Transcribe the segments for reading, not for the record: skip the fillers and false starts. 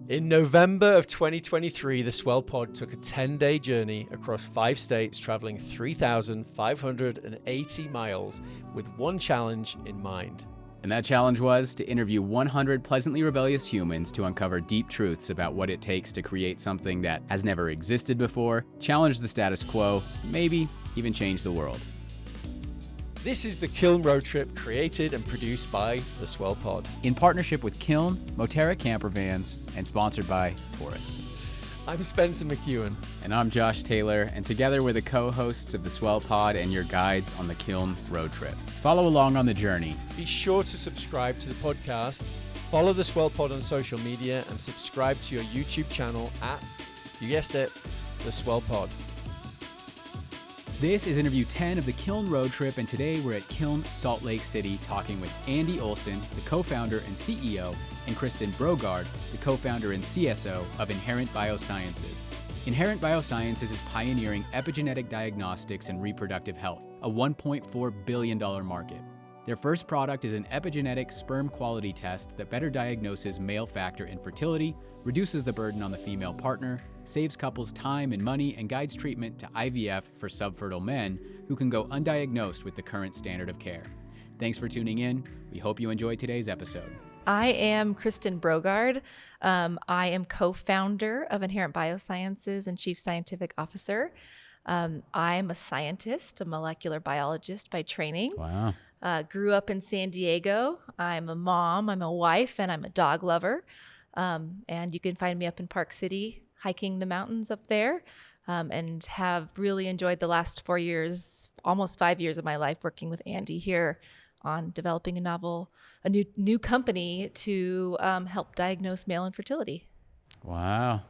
In November of 2023, the Swell Pod took a 10-day journey across 5 states, traveling 3,580 miles with one challenge in mind. And that challenge was to interview 100 pleasantly rebellious humans to uncover deep truths about what it takes to create something that has never existed before, challenge the status quo, maybe even change the world. This is the Kiln.RoadTrip, created and produced by the Swell Pod. In partnership with Kiln, Moterra Camper Vans, and sponsored by Taurus. I'm Spencer McKeown. And I'm Josh Taylor, and together we're the co-hosts of the Swell Pod and your guides on the Kiln Road Trip. Follow along on the journey. Be sure to subscribe to the podcast, follow the Swell Pod on social media, and subscribe to your YouTube channel at, you guessed it, the Swell Pod. This is interview 10 of the Kiln Road Trip, and today we're at Kiln, Salt Lake City, talking with Andyolson, the co-founder and CEO, and kristinbrogaard, the co-founder and CSO of Inherent Biosciences. Inherent Biosciences is pioneering epigenetic diagnostics and reproductive health, a $1.4 billion market. Their first product is an epigenetic sperm quality test that better diagnoses male factor infertility, reduces the burden on the female partner, saves couples time and money, and guides treatment to IVF for subfertile men who can go undiagnosed with the current standard of care. Thanks for tuning in. We hope you enjoyed today's episode. I am kristinbrogaard. I am co-founder of Inherent Biosciences and chief scientific officer. I'm a scientist, a molecular biologist by training. Wow. Grew up in San Diego. I'm a mom, I'm a wife, and I'm a dog lover. And you can find me up in Park City, hiking the mountains up there, and have really enjoyed the last 4 years, almost 5 years of my life working with Andy here on developing a new company to help diagnose male infertility. Wow.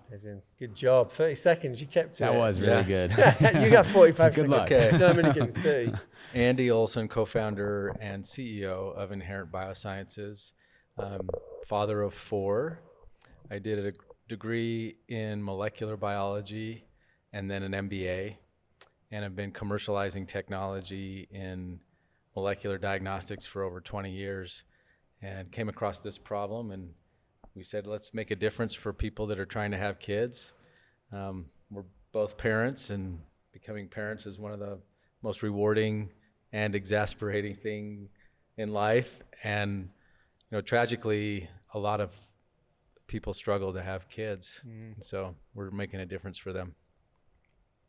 Good job. 30 seconds, you kept to it. That was really good. You got 45 Good seconds. luck. Okay. No, Dominicans, 30. Andyolson, co-founder and CEO of Inherent Biosciences, father of 4. I did a degree in molecular biology and then an MBA, and I've been commercializing technology in molecular diagnostics for over 20 years, and came across this problem, and we said, let's make a difference for people that are trying to have kids. We're both parents, and becoming parents is one of the most rewarding and exasperating thing in life. And tragically, a lot of people struggle to have kids. So we're making a difference for them.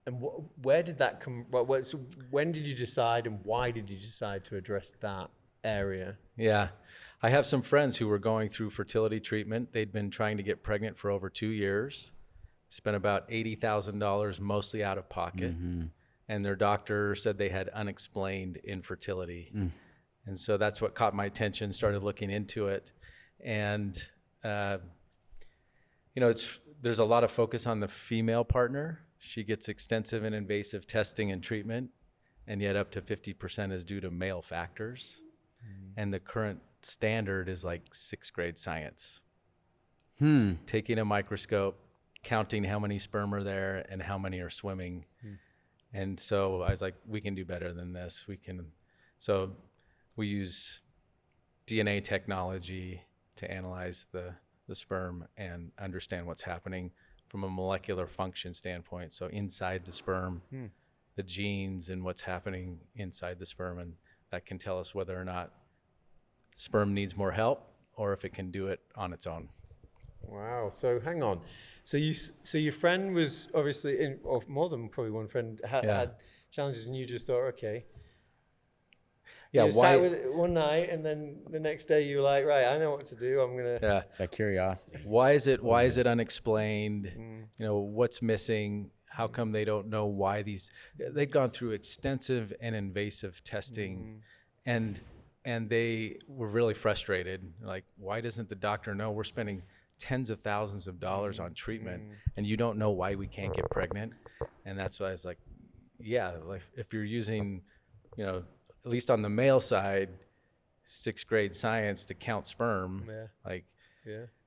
And where did that come? So when did you decide, and why did you decide to address that area? Yeah, I have some friends who were going through fertility treatment. They'd been trying to get pregnant for over 2 years, spent about $80,000 mostly out of pocket. And their doctor said they had unexplained infertility. And so that's what caught my attention, started looking into it. And, there's a lot of focus on the female partner. She gets extensive and invasive testing and treatment, and yet up to 50% is due to male factors. And the current standard is like 6th grade science. It's taking a microscope, counting how many sperm are there and how many are swimming. And so I was like, we can do better than this. So we use DNA technology to analyze the sperm and understand what's happening from a molecular function standpoint. So inside the sperm, the genes and what's happening inside the sperm, and that can tell us whether or not sperm needs more help or if it can do it on its own. Wow. So hang on. So your friend was obviously or more than probably one friend had challenges, and you just thought, okay. Yeah. You sat with it one night, and then the next day you were like, right, I know what to do. I'm gonna. Yeah. It's that curiosity. Why is it unexplained? What's missing? How come they don't know why they've gone through extensive and invasive testing, and they were really frustrated. Like, why doesn't the doctor know? We're spending tens of thousands of dollars on treatment, and you don't know why we can't get pregnant. And that's why I was like, yeah, like if you're using, at least on the male side, 6th grade science to count sperm,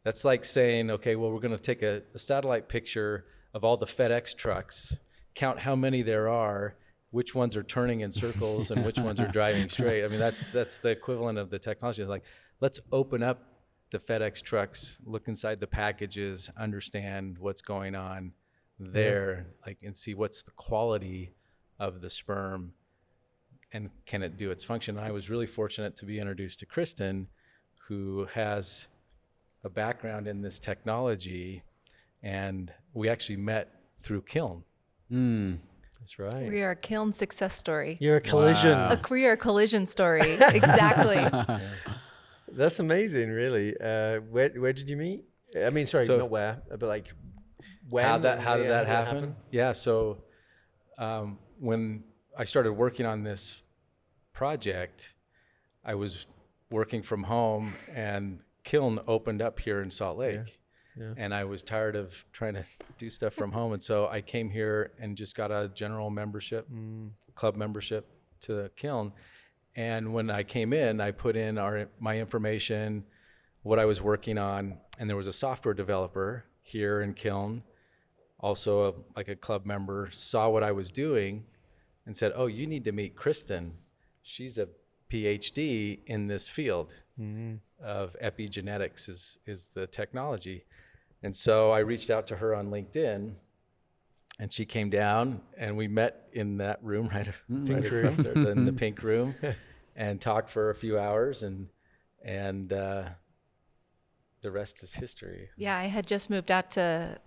that's like saying, okay, well, we're going to take a satellite picture of all the FedEx trucks, count how many there are, which ones are turning in circles and which ones are driving straight. I mean, that's the equivalent of the technology. Like, let's open up the FedEx trucks, look inside the packages, understand what's going on there, like, and see what's the quality of the sperm and can it do its function. I was really fortunate to be introduced to Kristen, who has a background in this technology, and we actually met through Kiln. That's right. We are a Kiln success story. You're a collision. Wow. We are a collision story. Exactly. That's amazing, really. Where did you meet? I mean, sorry, So- not where, but like when? How did that it happen? Yeah, so when I started working on this project, I was working from home, and Kiln opened up here in Salt Lake. Yeah. And I was tired of trying to do stuff from home. And so I came here and just got a general membership, club membership to Kiln. And when I came in, I put in my information, what I was working on, and there was a software developer here in Kiln, also like a club member, saw what I was doing and said, "Oh, you need to meet Kristen. She's a PhD in this field of epigenetics is the technology." And so I reached out to her on LinkedIn, and she came down, and we met in that room, right across there, in the pink room, and talked for a few hours, and the rest is history. Yeah, I had just moved out to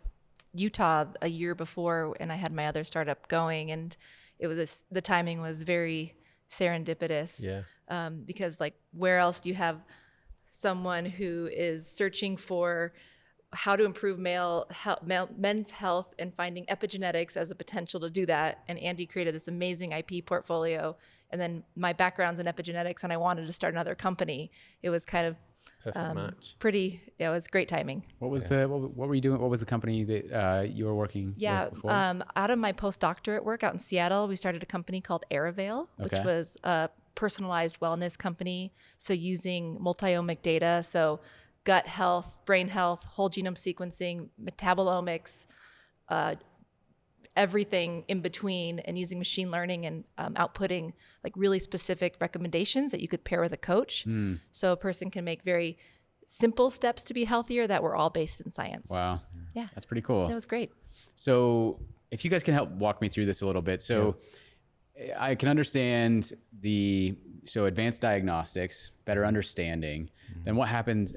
Utah a year before, and I had my other startup going, and it was the timing was very serendipitous. Yeah. Because like, where else do you have someone who is searching for how to improve men's health and finding epigenetics as a potential to do that? And Andy created this amazing IP portfolio, and then my background's in epigenetics, and I wanted to start another company. It was kind of Perfect match. it was great timing. What was what were you doing? What was the company that you were working with before? Out of my postdoctorate work out in Seattle, we started a company called Araveil, which Okay. was a personalized wellness company. So using multi-omic data, so gut health, brain health, whole genome sequencing, metabolomics, everything in between, and using machine learning and outputting like really specific recommendations that you could pair with a coach. So a person can make very simple steps to be healthier that were all based in science. Wow. Yeah. That's pretty cool. That was great. So if you guys can help walk me through this a little bit. So I can understand advanced diagnostics, better understanding. Then what happens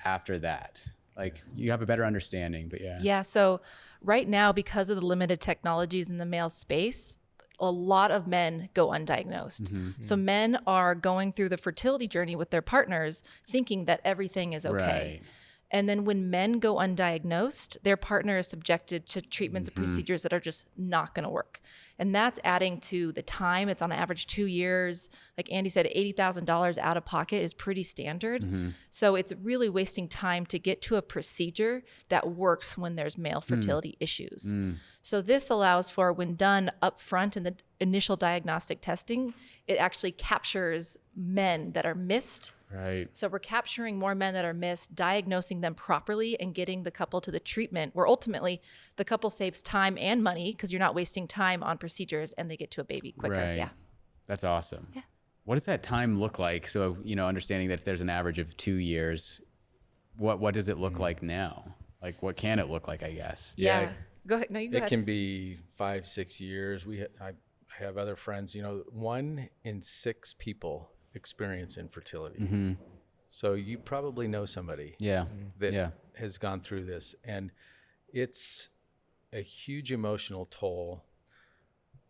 after that? Like, you have a better understanding, but yeah. Yeah. So right now, because of the limited technologies in the male space, a lot of men go undiagnosed. So men are going through the fertility journey with their partners thinking that everything is okay. Right. And then when men go undiagnosed, their partner is subjected to treatments and procedures that are just not going to work. And that's adding to the time. It's on average 2 years. Like Andy said, $80,000 out of pocket is pretty standard. So it's really wasting time to get to a procedure that works when there's male fertility issues. So this allows for, when done upfront in the initial diagnostic testing, it actually captures men that are missed. Right. So we're capturing more men that are missed, diagnosing them properly, and getting the couple to the treatment where ultimately the couple saves time and money because you're not wasting time on procedures, and they get to a baby quicker. Right. Yeah. That's awesome. Yeah. What does that time look like? So, understanding that there's an average of 2 years, what does it look like now? Like, what can it look like, I guess? Yeah. Go ahead. No, you go It ahead. can be 5-6 years. I have other friends, 1 in 6 people experience infertility. So you probably know somebody Yeah. that has gone through this, and it's a huge emotional toll.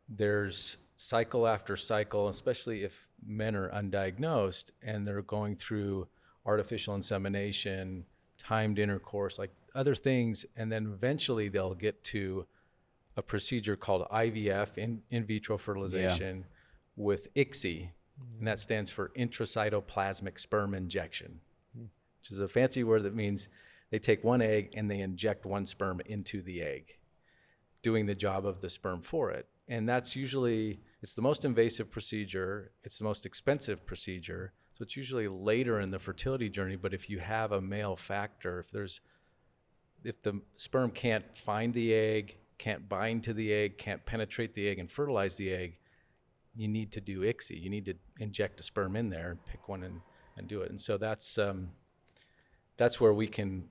There's cycle after cycle, especially if men are undiagnosed and they're going through artificial insemination, timed intercourse, like other things, and then eventually they'll get to a procedure called IVF, in vitro fertilization, with ICSI, and that stands for intracytoplasmic sperm injection, which is a fancy word that means they take one egg and they inject one sperm into the egg, doing the job of the sperm for it. And that's usually, it's the most invasive procedure, it's the most expensive procedure, so it's usually later in the fertility journey. But if you have a male factor, if the sperm can't find the egg, can't bind to the egg, can't penetrate the egg and fertilize the egg, you need to do ICSI. You need to inject a sperm in there, pick one and do it. And so that's that's where we can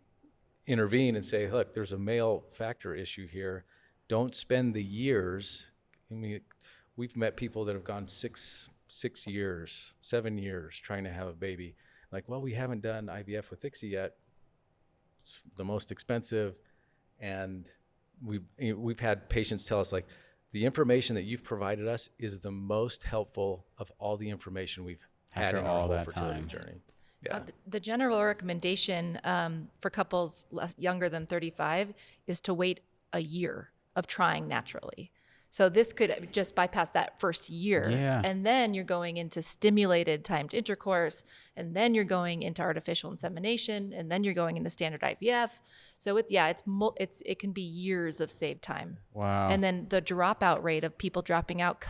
intervene and say, look, there's a male factor issue here. Don't spend the years. I mean, we've met people that have gone 6 years, 7 years trying to have a baby. Like, well, we haven't done IVF with ICSI yet. It's the most expensive. And we've had patients tell us, like, the information that you've provided us is the most helpful of all the information we've had After in all our whole that fertility time. journey. Yeah. The general recommendation for couples younger than 35 is to wait a year of trying naturally. So this could just bypass that first year. Yeah. And then you're going into stimulated timed intercourse, and then you're going into artificial insemination, and then you're going into standard IVF. So it can be years of saved time. Wow. And then the dropout rate of people dropping out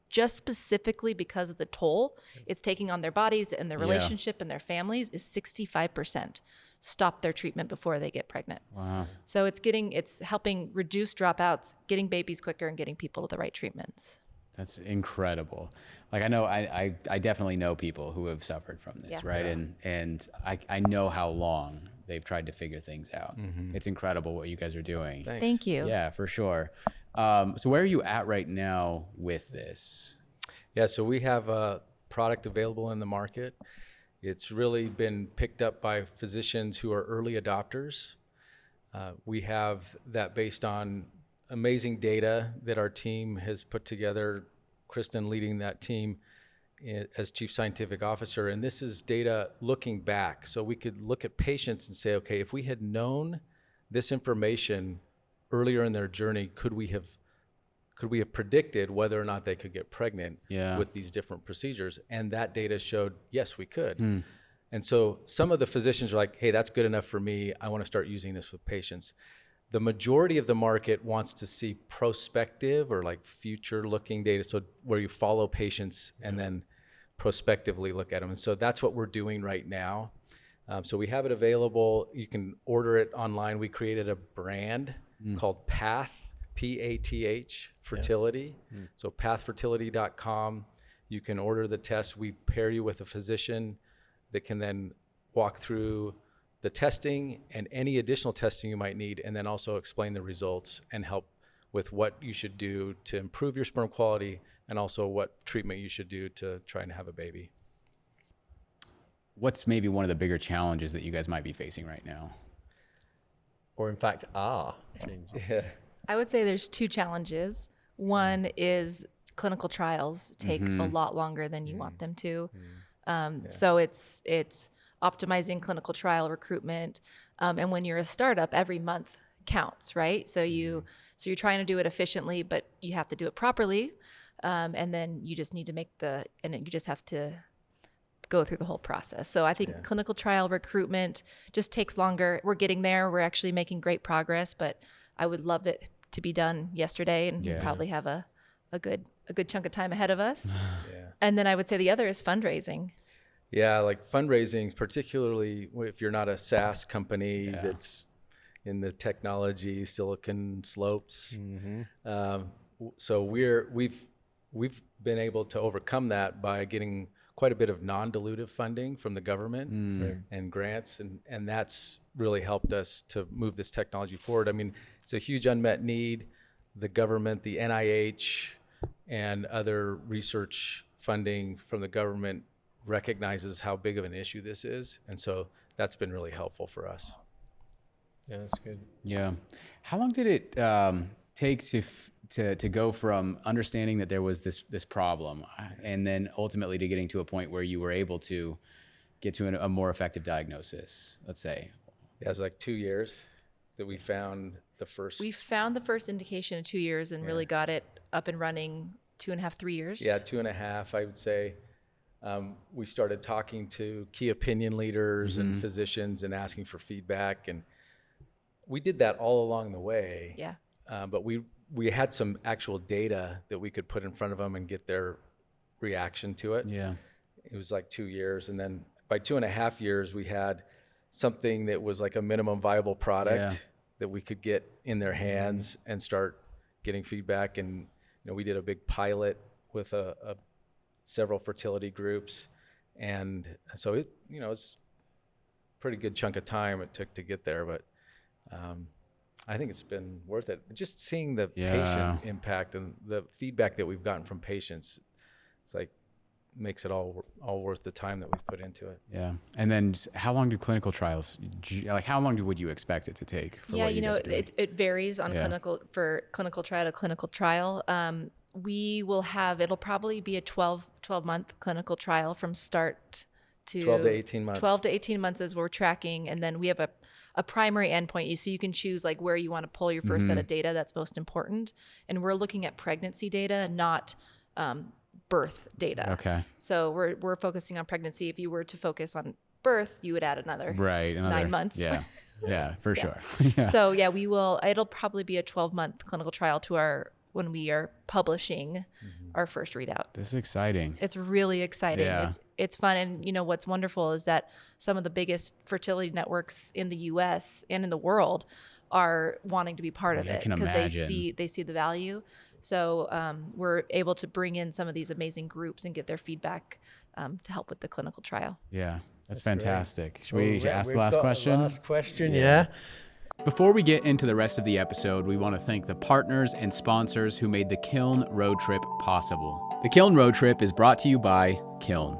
just specifically because of the toll it's taking on their bodies and their relationship and their families is 65%. Stop their treatment before they get pregnant. Wow. So it's helping reduce dropouts, getting babies quicker, and getting people to the right treatments. That's incredible. Like, I know, I definitely know people who have suffered from this, right? Yeah. And I know how long they've tried to figure things out. It's incredible what you guys are doing. Thanks. Thank you. Yeah, for sure. So where are you at right now with this? Yeah, so we have a product available in the market. It's really been picked up by physicians who are early adopters. We have that based on amazing data that our team has put together, Kristen leading that team as Chief Scientific Officer. And this is data looking back. So we could look at patients and say, okay, if we had known this information earlier in their journey, could we have predicted whether or not they could get pregnant with these different procedures? And that data showed, yes, we could. And so some of the physicians are like, hey, that's good enough for me. I want to start using this with patients. The majority of the market wants to see prospective or like future looking data. So where you follow patients and then prospectively look at them. And so that's what we're doing right now. So we have it available. You can order it online. We created a brand called Path, P-A-T-H, fertility. So pathfertility.com. You can order the test. We pair you with a physician that can then walk through the testing and any additional testing you might need, and then also explain the results and help with what you should do to improve your sperm quality and also what treatment you should do to try and have a baby. What's maybe one of the bigger challenges that you guys might be facing right now? Or in fact are. Yeah. I would say there's two challenges. One is clinical trials take a lot longer than you want them to. So it's optimizing clinical trial recruitment. And when you're a startup, every month counts, right? So you're trying to do it efficiently, but you have to do it properly. And then you just need to you just have to go through the whole process. So I think clinical trial recruitment just takes longer. We're getting there. We're actually making great progress, but I would love it to be done yesterday, and we probably have a good chunk of time ahead of us. And then I would say the other is fundraising. Yeah, like fundraising, particularly if you're not a SaaS company that's in the technology Silicon Slopes. So we've been able to overcome that by getting quite a bit of non-dilutive funding from the government and grants, and that's really helped us to move this technology forward. I mean, it's a huge unmet need. The government, the NIH, and other research funding from the government recognizes how big of an issue this is, and so that's been really helpful for us. Yeah, that's good. Yeah. How long did it take to go from understanding that there was this problem and then ultimately to getting to a point where you were able to get to a more effective diagnosis, let's say? Yeah, it was like 2 years that we found the first. We found the first indication in 2 years and really got it up and running 2.5, 3 years. Yeah, 2.5, I would say. We started talking to key opinion leaders and physicians and asking for feedback, and we did that all along the way. Yeah. But we had some actual data that we could put in front of them and get their reaction to it. Yeah. It was like 2 years, and then by 2.5 years, we had something that was like a minimum viable product that we could get in their hands and start getting feedback. And we did a big pilot with several fertility groups, and so it's pretty good chunk of time it took to get there, but I think it's been worth it. Just seeing the patient impact and the feedback that we've gotten from patients, it's like makes it all worth the time that we've put into it. Yeah. And then how long do clinical trials, like how long would you expect it to take? For what you guys are doing? It varies on clinical trial to clinical trial. We will have, it'll probably be a 12-month clinical trial from start to 12 to 18 months. 12 to 18 months as we're tracking. And then we have a primary endpoint. So you can choose like where you want to pull your first set of data that's most important. And we're looking at pregnancy data, not birth data. Okay. So we're focusing on pregnancy. If you were to focus on birth, you would add another 9 months. Yeah. Yeah, for sure. Yeah. So yeah, it'll probably be a 12-month clinical trial when we are publishing our first readout. This is exciting. It's really exciting. Yeah. It's fun. And what's wonderful is that some of the biggest fertility networks in the US and in the world are wanting to be part of it because they see the value. So we're able to bring in some of these amazing groups and get their feedback to help with the clinical trial. Yeah, that's fantastic. Great. Should we ask the last question? Last question, yeah. Before we get into the rest of the episode, we want to thank the partners and sponsors who made the Kiln Road Trip possible. The Kiln Road Trip is brought to you by Kiln.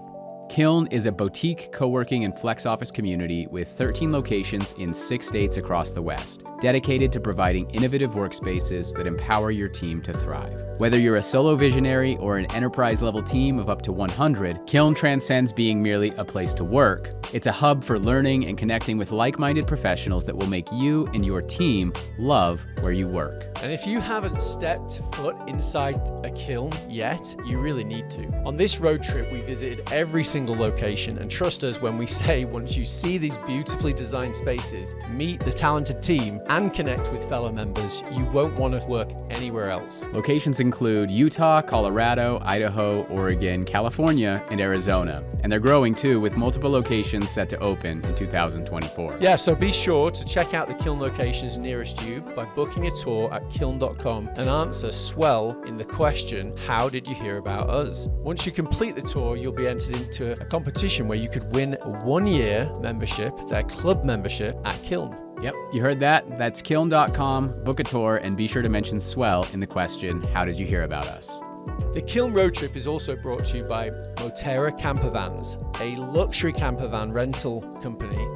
Kiln is a boutique co-working and flex office community with 13 locations in 6 states across the West, dedicated to providing innovative workspaces that empower your team to thrive. Whether you're a solo visionary or an enterprise-level team of up to 100, Kiln transcends being merely a place to work. It's a hub for learning and connecting with like-minded professionals that will make you and your team love where you work. And if you haven't stepped foot inside a kiln yet, you really need to. On this road trip, we visited every single location, and trust us when we say once you see these beautifully designed spaces, meet the talented team, and connect with fellow members, you won't want to work anywhere else. Locations include Utah, Colorado, Idaho, Oregon, California, and Arizona. And they're growing too, with multiple locations set to open in 2024. Yeah, so be sure to check out the kiln locations nearest you by booking a tour at Kiln.com and answer Swell in the question, how did you hear about us? Once you complete the tour, you'll be entered into a competition where you could win a 1-year membership, their club membership at Kiln. Yep, you heard that. That's Kiln.com, book a tour, and be sure to mention Swell in the question, how did you hear about us? The Kiln Road Trip is also brought to you by Moterra Camper Vans, a luxury camper van rental company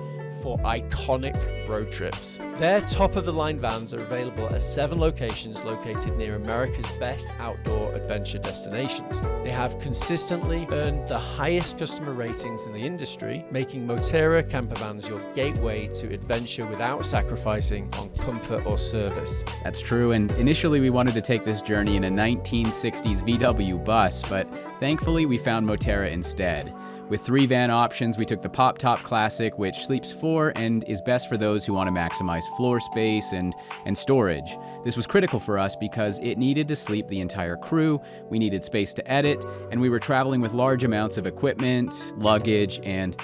for iconic road trips. Their top-of-the-line vans are available at 7 locations located near America's best outdoor adventure destinations. They have consistently earned the highest customer ratings in the industry, making Moterra camper vans your gateway to adventure without sacrificing on comfort or service. That's true, and initially we wanted to take this journey in a 1960s VW bus, but thankfully we found Moterra instead. With 3 van options, we took the Pop Top Classic, which sleeps 4 and is best for those who want to maximize floor space and storage. This was critical for us because it needed to sleep the entire crew, we needed space to edit, and we were traveling with large amounts of equipment, luggage, and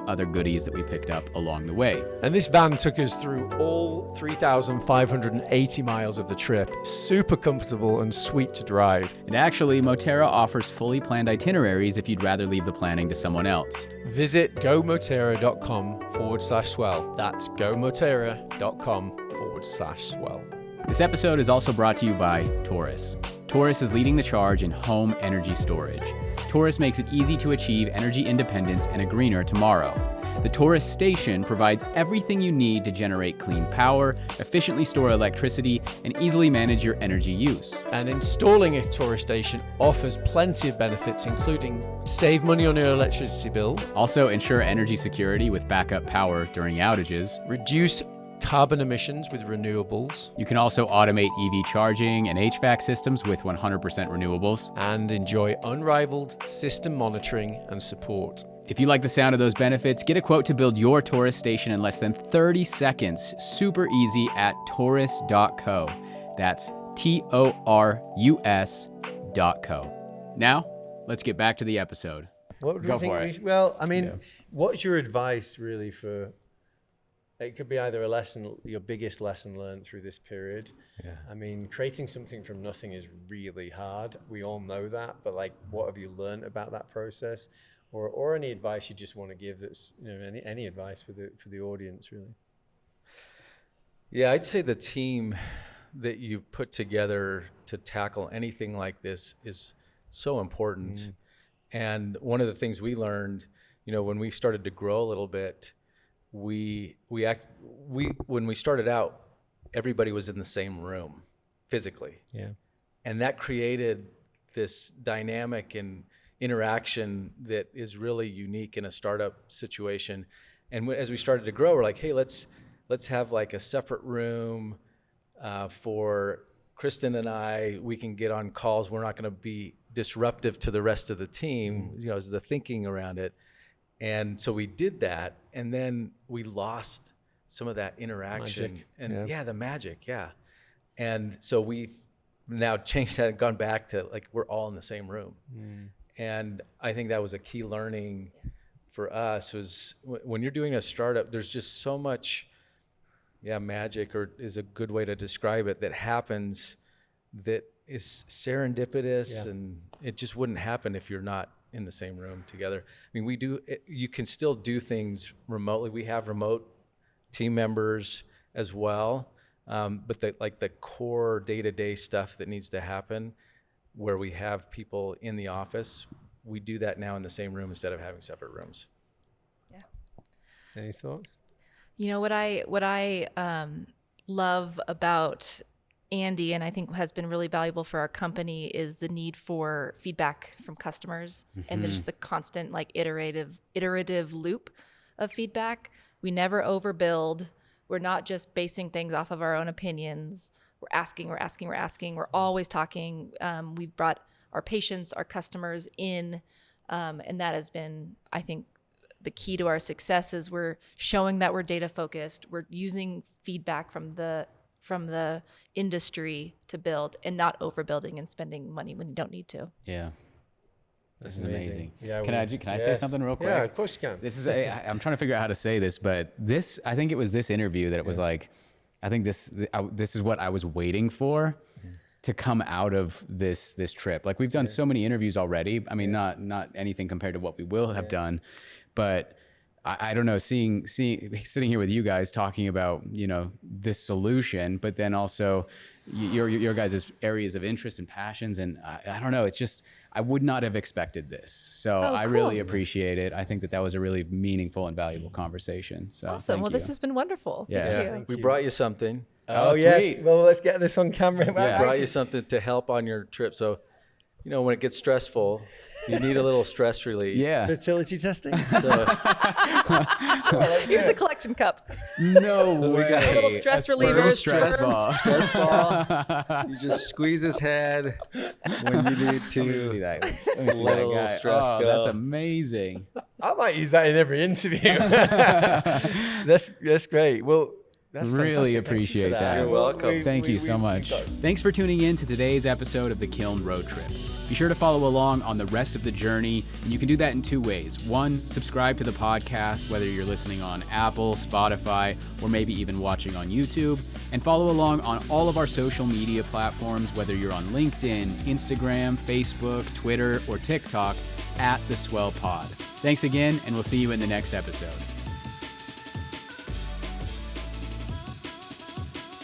other goodies that we picked up along the way. And this van took us through all 3,580 miles of the trip. Super comfortable and sweet to drive. And actually, Moterra offers fully planned itineraries if you'd rather leave the planning to someone else. Visit gomoterra.com/swell. That's gomoterra.com/swell. This episode is also brought to you by Taurus. Taurus is leading the charge in home energy storage. Taurus makes it easy to achieve energy independence and a greener tomorrow. The Taurus station provides everything you need to generate clean power, efficiently store electricity, and easily manage your energy use. And installing a Taurus station offers plenty of benefits, including save money on your electricity bill, also ensure energy security with backup power during outages, reduce carbon emissions with renewables. You can also automate EV charging and HVAC systems with 100% renewables. And enjoy unrivaled system monitoring and support. If you like the sound of those benefits, get a quote to build your Taurus station in less than 30 seconds. Super easy at taurus.co. That's TORUS.co. Now, let's get back to the episode. What do Go you think for it. Well, I mean, what's your advice really for... It could be either your biggest lesson learned through this period. Yeah. I mean, creating something from nothing is really hard. We all know that, but what have you learned about that process? or any advice you just want to give that's, any advice for the audience, really. Yeah, I'd say the team that you put together to tackle anything like this is so important. And one of the things we learned, when we started to grow a little bit, when we started out, everybody was in the same room physically. Yeah. And that created this dynamic and interaction that is really unique in a startup situation. And as we started to grow, we're like, hey, let's have like a separate room for Kristen and I. We can get on calls. We're not going to be disruptive to the rest of the team, as the thinking around it. And so we did that, and then we lost some of that interaction. The magic. And so we now changed that and gone back to like, we're all in the same room. And I think that was a key learning for us, was when you're doing a startup, there's just so much magic, or is a good way to describe it, that happens that is serendipitous, and it just wouldn't happen if you're not in the same room together. I mean, you can still do things remotely. We have remote team members as well, but the core day-to-day stuff that needs to happen, where we have people in the office, we do that now in the same room instead of having separate rooms. Yeah. Any thoughts? What I love about Andy, and I think has been really valuable for our company, is the need for feedback from customers, and just the constant iterative loop of feedback. We never overbuild. We're not just basing things off of our own opinions. We're asking. We're always talking. We've brought our patients, our customers in, and that has been, I think, the key to our success. Is we're showing that we're data focused. We're using feedback from the industry to build, and not overbuilding and spending money when you don't need to. Yeah. This is amazing. Yeah, can I say something real quick? Yeah, of course you can. This is I'm trying to figure out how to say this, but I think it was this interview that it was like, I think this is what I was waiting for to come out of this trip. Like, we've done so many interviews already. I mean, not anything compared to what we will have done, but I don't know, sitting here with you guys talking about, this solution, but then also your guys' areas of interest and passions. And I don't know, it's just, I would not have expected this. So I really appreciate it. I think that was a really meaningful and valuable conversation. So awesome. Well, this has been wonderful. Yeah. Thank We you. brought you something. Oh, yes. sweet. Well, let's get this on camera. We brought you something to help on your trip. So, when it gets stressful, you need a little stress relief. Yeah. Fertility testing. So, Here's a collection cup. No way. A little stress reliever. Stress ball. stress ball. You just squeeze his head when you need Let me to. see that. Let me see Little that guy. stress Oh, go. that's amazing. I might use that in every interview. That's great. Well, that's Really fantastic. Thank you appreciate for that. You're welcome. Thank you so much. Thanks for tuning in to today's episode of the Kiln Road Trip. Be sure to follow along on the rest of the journey, and you can do that in two ways. One, subscribe to the podcast, whether you're listening on Apple, Spotify, or maybe even watching on YouTube, and follow along on all of our social media platforms, whether you're on LinkedIn, Instagram, Facebook, Twitter, or TikTok, at the Swell Pod. Thanks again, and we'll see you in the next episode.